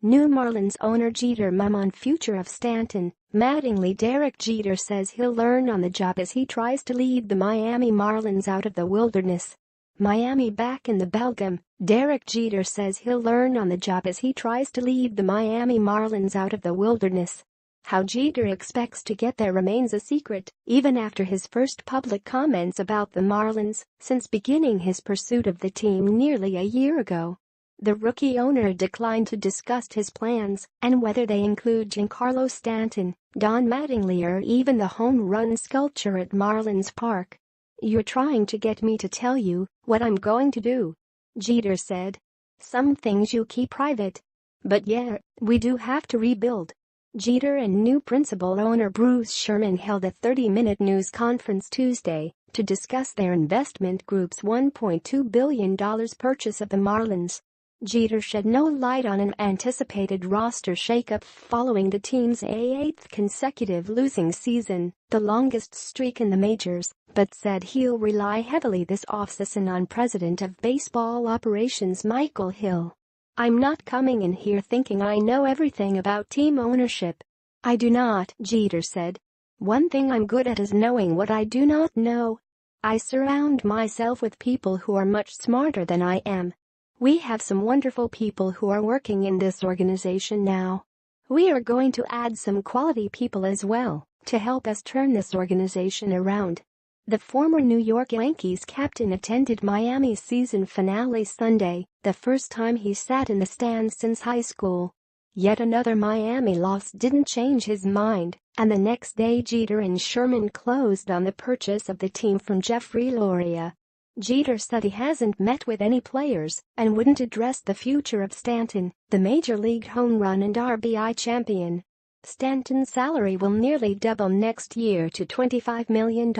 New Marlins owner Jeter mum on future of Stanton Mattingly. Derek Jeter says he'll learn on the job as he tries to lead the Miami Marlins out of the wilderness. Miami back in the ballgame. Derek Jeter says he'll learn on the job as he tries to lead the Miami Marlins out of the wilderness. How Jeter expects to get there remains a secret, even after his first public comments about the Marlins since beginning his pursuit of the team nearly a year ago. The rookie owner declined to discuss his plans and whether they include Giancarlo Stanton, Don Mattingly, or even the home run sculpture at Marlins Park. "You're trying to get me to tell you what I'm going to do," Jeter said. "Some things you keep private. But yeah, we do have to rebuild." Jeter and new principal owner Bruce Sherman held a 30-minute news conference Tuesday to discuss their investment group's $1.2 billion purchase of the Marlins. Jeter shed no light on an anticipated roster shakeup following the team's eighth consecutive losing season, the longest streak in the majors, but said he'll rely heavily this offseason on President of Baseball Operations Michael Hill. "I'm not coming in here thinking I know everything about team ownership. I do not," Jeter said. "One thing I'm good at is knowing what I do not know. I surround myself with people who are much smarter than I am. We have some wonderful people who are working in this organization now. We are going to add some quality people as well to help us turn this organization around." The former New York Yankees captain attended Miami's season finale Sunday, the first time he sat in the stands since high school. Yet another Miami loss didn't change his mind, and the next day Jeter and Sherman closed on the purchase of the team from Jeffrey Loria. Jeter said he hasn't met with any players and wouldn't address the future of Stanton, the Major League home run and RBI champion. Stanton's salary will nearly double next year to $25 million,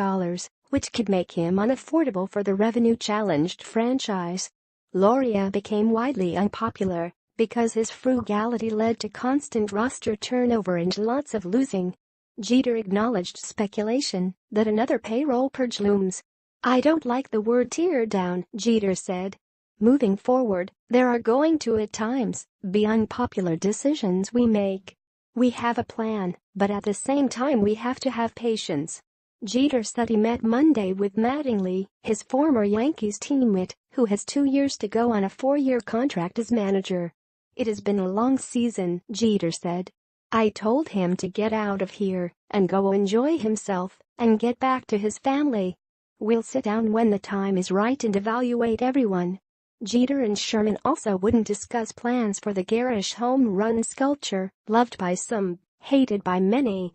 which could make him unaffordable for the revenue-challenged franchise. Loria became widely unpopular because his frugality led to constant roster turnover and lots of losing. Jeter acknowledged speculation that another payroll purge looms. "I don't like the word tear down," Jeter said. "Moving forward, there are going to at times be unpopular decisions we make. We have a plan, but at the same time we have to have patience." Jeter said he met Monday with Mattingly, his former Yankees teammate, who has 2 years to go on a 4-year contract as manager. "It has been a long season," Jeter said. "I told him to get out of here and go enjoy himself and get back to his family. We'll sit down when the time is right and evaluate everyone." Jeter and Sherman also wouldn't discuss plans for the garish home run sculpture, loved by some, hated by many.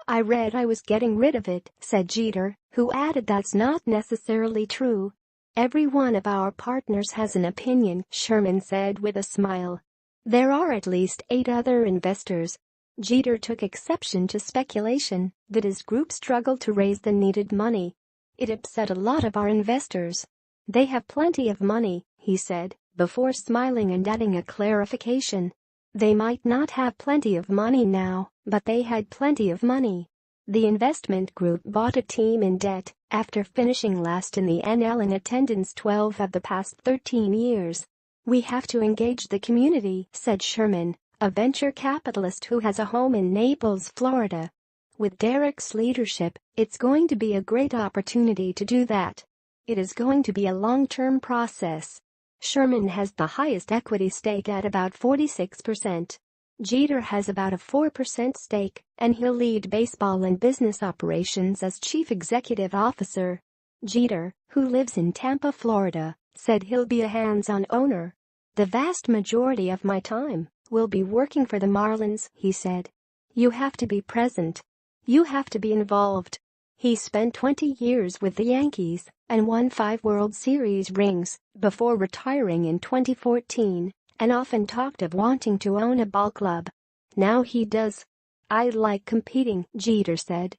"I read I was getting rid of it," said Jeter, who added that's not necessarily true. "Every one of our partners has an opinion," Sherman said with a smile. "There are at least 8 other investors." Jeter took exception to speculation that his group struggled to raise the needed money. "It upset a lot of our investors. They have plenty of money," he said, before smiling and adding a clarification. "They might not have plenty of money now, but they had plenty of money." The investment group bought a team in debt after finishing last in the NL in attendance 12 of the past 13 years. "We have to engage the community," said Sherman, a venture capitalist who has a home in Naples, Florida. "With Derek's leadership, it's going to be a great opportunity to do that. It is going to be a long-term process." Sherman has the highest equity stake at about 46%. Jeter has about a 4% stake, and he'll lead baseball and business operations as chief executive officer. Jeter, who lives in Tampa, Florida, said he'll be a hands-on owner. "The vast majority of my time will be working for the Marlins," he said. "You have to be present. You have to be involved." He spent 20 years with the Yankees and won 5 World Series rings before retiring in 2014, and often talked of wanting to own a ball club. Now he does. "I like competing," Jeter said.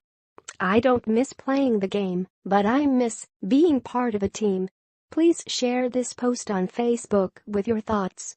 "I don't miss playing the game, but I miss being part of a team." Please share this post on Facebook with your thoughts.